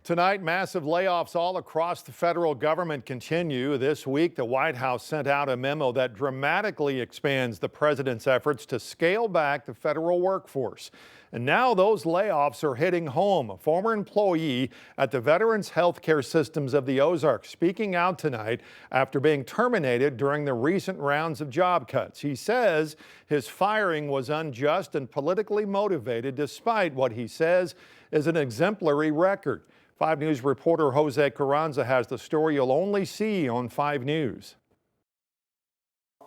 Tonight, massive layoffs all across the federal government continue. This week, the White House sent out a memo that dramatically expands the president's efforts to scale back the federal workforce. And now those layoffs are hitting home. A former employee at the Veterans Health Care Systems of the Ozarks speaking out tonight after being terminated during the recent rounds of job cuts. He says his firing was unjust and politically motivated, despite what he says is an exemplary record. 5 News reporter Jose Carranza has the story you'll only see on 5 News.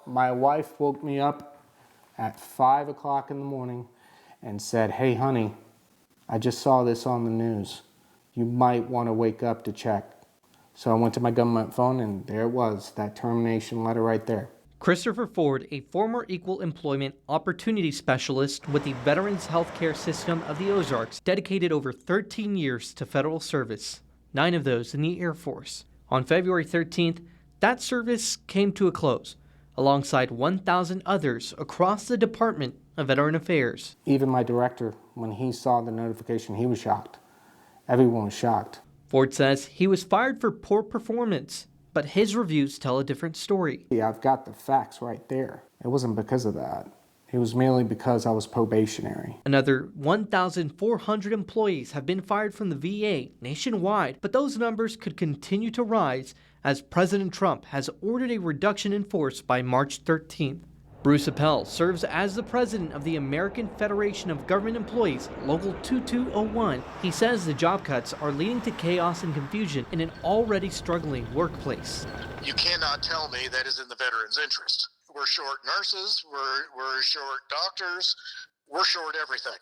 My wife woke me up at 5 o'clock in the morning and said, "Hey honey, I just saw this on the news. You might want to wake up to check." So I went to my government phone and there it was, that termination letter right there. Christopher Ford, a former Equal Employment Opportunity Specialist with the Veterans Health Care System of the Ozarks, dedicated over 13 years to federal service, 9 of those in the Air Force. On February 13th, that service came to a close, alongside 1,000 others across the Department of Veteran Affairs. Even my director, when he saw the notification, he was shocked. Everyone was shocked. Ford says he was fired for poor performance, but his reviews tell a different story. Yeah, I've got the facts right there. It wasn't because of that. It was merely because I was probationary. Another 1,400 employees have been fired from the VA nationwide, but those numbers could continue to rise as President Trump has ordered a reduction in force by March 13th. Bruce Appel serves as the president of the American Federation of Government Employees, Local 2201. He says the job cuts are leading to chaos and confusion in an already struggling workplace. You cannot tell me that is in the veterans' interest. We're short nurses, we're short doctors, we're short everything.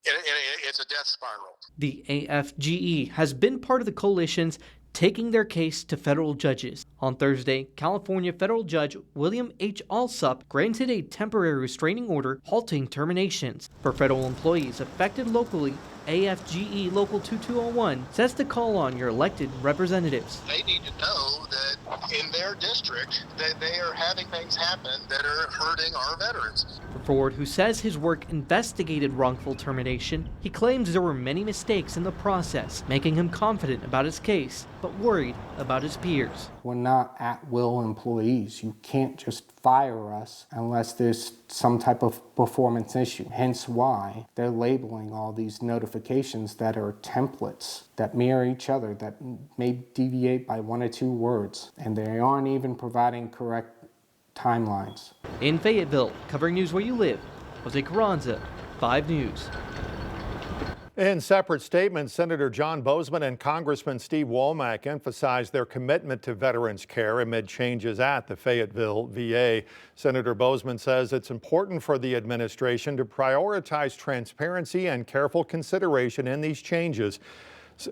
It's a death spiral. The AFGE has been part of the coalition's taking their case to federal judges. On Thursday, California federal judge William H. Alsup granted a temporary restraining order halting terminations. For federal employees affected locally, AFGE Local 2201 says to call on your elected representatives. They need to know that in their district that they are having things happen that are hurting our veterans. For Ford, who says his work investigated wrongful termination, he claims there were many mistakes in the process, making him confident about his case, but worried about his peers. We're not at-will employees. You can't just fire us unless there's some type of performance issue. Hence why they're labeling all these notifications that are templates that mirror each other, that may deviate by 1 or 2 words, and they aren't even providing correct timelines. In Fayetteville, covering news where you live, Jose Carranza, 5 News. In separate statements, Senator John Boozman and Congressman Steve Womack emphasized their commitment to veterans care amid changes at the Fayetteville VA. Senator Boozman says it's important for the administration to prioritize transparency and careful consideration in these changes.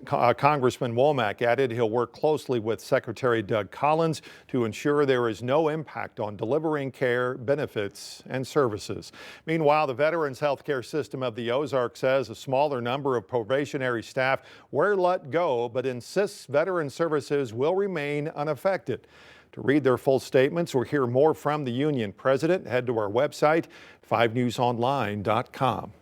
Congressman Womack added he'll work closely with Secretary Doug Collins to ensure there is no impact on delivering care, benefits, and services. Meanwhile, the Veterans Health Care System of the Ozarks says a smaller number of probationary staff were let go, but insists veteran services will remain unaffected. To read their full statements or hear more from the union president, head to our website, 5newsonline.com.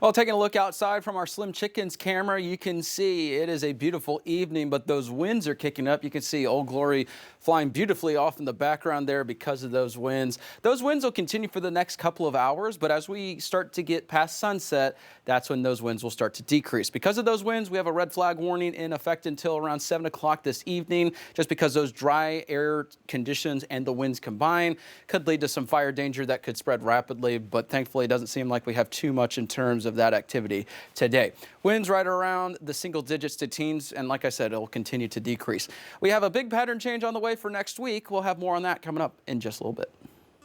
Well, taking a look outside from our Slim Chickens camera, you can see it is a beautiful evening, but those winds are kicking up. You can see Old Glory flying beautifully off in the background there because of those winds. Those winds will continue for the next couple of hours, but as we start to get past sunset, that's when those winds will start to decrease. Because of those winds, we have a red flag warning in effect until around 7 o'clock this evening, just because those dry air conditions and the winds combined could lead to some fire danger that could spread rapidly, but thankfully it doesn't seem like we have too much in terms of that activity today. Winds right around the single digits to teens, and like I said, it'll continue to decrease. We have a big pattern change on the way for next week. We'll have more on that coming up in just a little bit.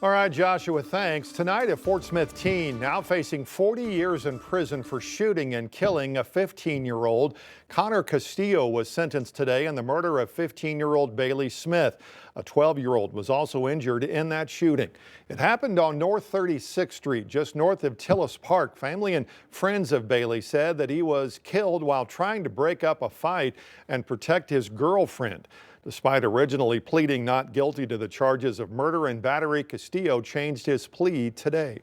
All right, Joshua, thanks. Tonight, a Fort Smith teen now facing 40 years in prison for shooting and killing a 15-year-old. Connor Castillo was sentenced today in the murder of 15-year-old Bailey Smith. A 12-year-old was also injured in that shooting. It happened on North 36th Street, just north of Tillis Park. Family and friends of Bailey said that he was killed while trying to break up a fight and protect his girlfriend. Despite originally pleading not guilty to the charges of murder and battery, Castillo changed his plea today.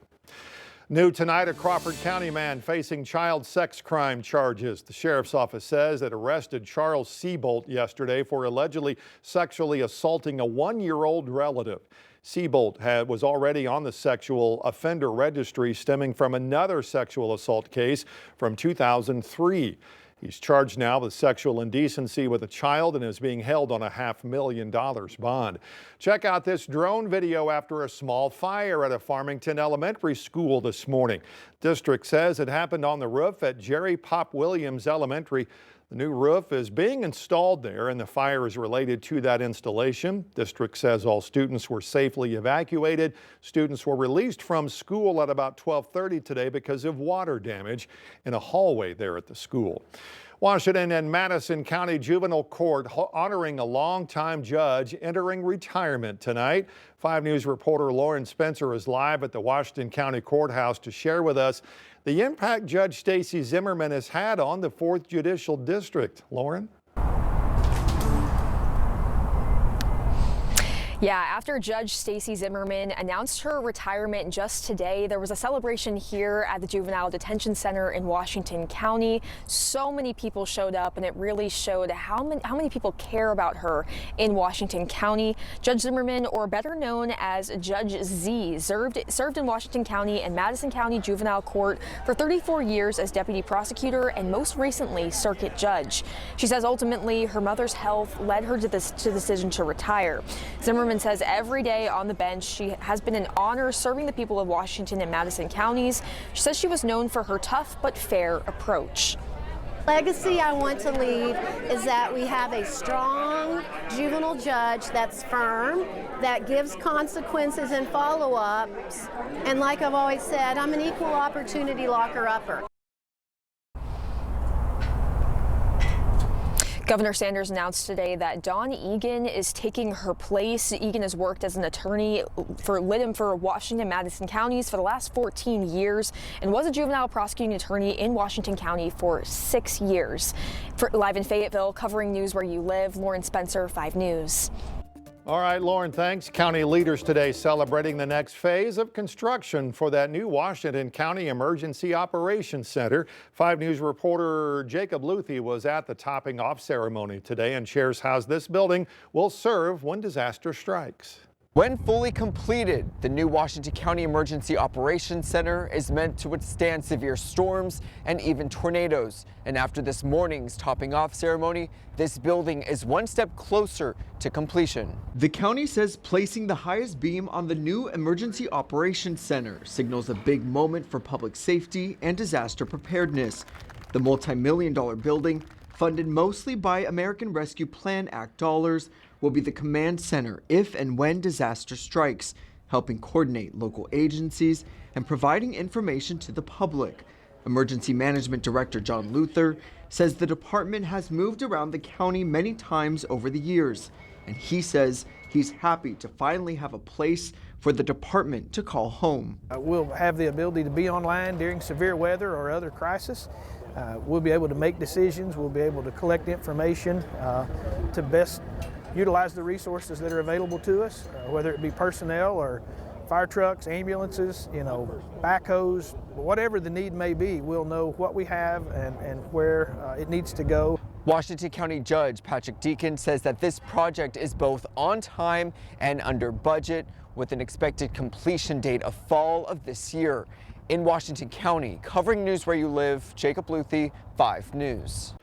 New tonight, a Crawford County man facing child sex crime charges. The sheriff's office says it arrested Charles Seabolt yesterday for allegedly sexually assaulting a 1-year-old relative. Seabolt was already on the sexual offender registry stemming from another sexual assault case from 2003. He's charged now with sexual indecency with a child and is being held on a $500,000 bond. Check out this drone video after a small fire at a Farmington elementary school this morning. District says it happened on the roof at Jerry Pop Williams Elementary. The new roof is being installed there and the fire is related to that installation. District says all students were safely evacuated. Students were released from school at about 12:30 today because of water damage in a hallway there at the school. Washington and Madison County Juvenile Court honoring a longtime judge entering retirement tonight. 5 News reporter Lauren Spencer is live at the Washington County Courthouse to share with us the impact Judge Stacey Zimmerman has had on the 4th Judicial District. Lauren? Yeah, after Judge Stacey Zimmerman announced her retirement just today, there was a celebration here at the Juvenile Detention Center in Washington County. So many people showed up, and it really showed how many people care about her in Washington County. Judge Zimmerman, or better known as Judge Z, served in Washington County and Madison County Juvenile Court for 34 years as deputy prosecutor and most recently circuit judge. She says ultimately her mother's health led her to this decision to retire. Zimmerman says every day on the bench she has been an honor serving the people of Washington and Madison counties. She says she was known for her tough but fair approach. Legacy I want to leave is that we have a strong juvenile judge that's firm, that gives consequences and follow-ups, and like I've always said, I'm an equal opportunity locker-upper. Governor Sanders announced today that Dawn Egan is taking her place. Egan has worked as an attorney for Washington and Madison counties for the last 14 years and was a juvenile prosecuting attorney in Washington County for 6 years. Live in Fayetteville, covering news where you live, Lauren Spencer, 5 News. All right, Lauren, thanks. County leaders today celebrating the next phase of construction for that new Washington County Emergency Operations Center. 5 News reporter Jacob Luthi was at the topping off ceremony today and shares how this building will serve when disaster strikes. When fully completed, the new Washington County Emergency Operations Center is meant to withstand severe storms and even tornadoes. And after this morning's topping off ceremony, this building is one step closer to completion. The county says placing the highest beam on the new Emergency Operations Center signals a big moment for public safety and disaster preparedness. The multi-million-dollar building, funded mostly by American Rescue Plan Act dollars, will be the command center if and when disaster strikes, helping coordinate local agencies and providing information to the public. Emergency Management Director John Luther says the department has moved around the county many times over the years, and he says he's happy to finally have a place for the department to call home. We'll have the ability to be online during severe weather or other crisis. We'll be able to make decisions. We'll be able to collect information to best utilize the resources that are available to us, whether it be personnel or fire trucks, ambulances, backhoes, whatever the need may be. We'll know what we have and where it needs to go. Washington County Judge Patrick Deacon says that this project is both on time and under budget, with an expected completion date of fall of this year. In Washington County, covering news where you live, Jacob Luthi, 5 News.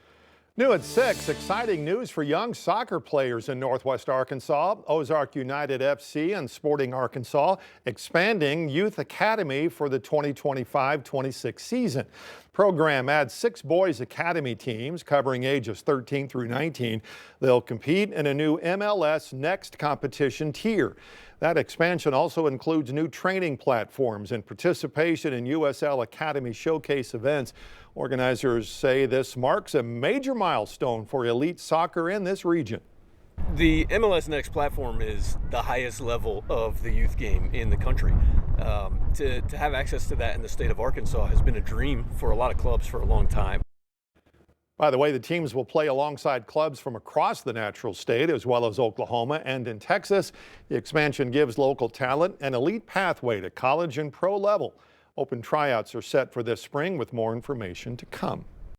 New at 6, exciting news for young soccer players in Northwest Arkansas. Ozark United FC and Sporting Arkansas expanding Youth Academy for the 2025-26 season. Program adds 6 boys academy teams covering ages 13 through 19. They'll compete in a new MLS Next competition tier. That expansion also includes new training platforms and participation in USL Academy Showcase events. Organizers say this marks a major milestone for elite soccer in this region. The MLS Next platform is the highest level of the youth game in the country. To have access to that in the state of Arkansas has been a dream for a lot of clubs for a long time. By the way, the teams will play alongside clubs from across the natural state, as well as Oklahoma and in Texas. The expansion gives local talent an elite pathway to college and pro level. Open tryouts are set for this spring with more information to come.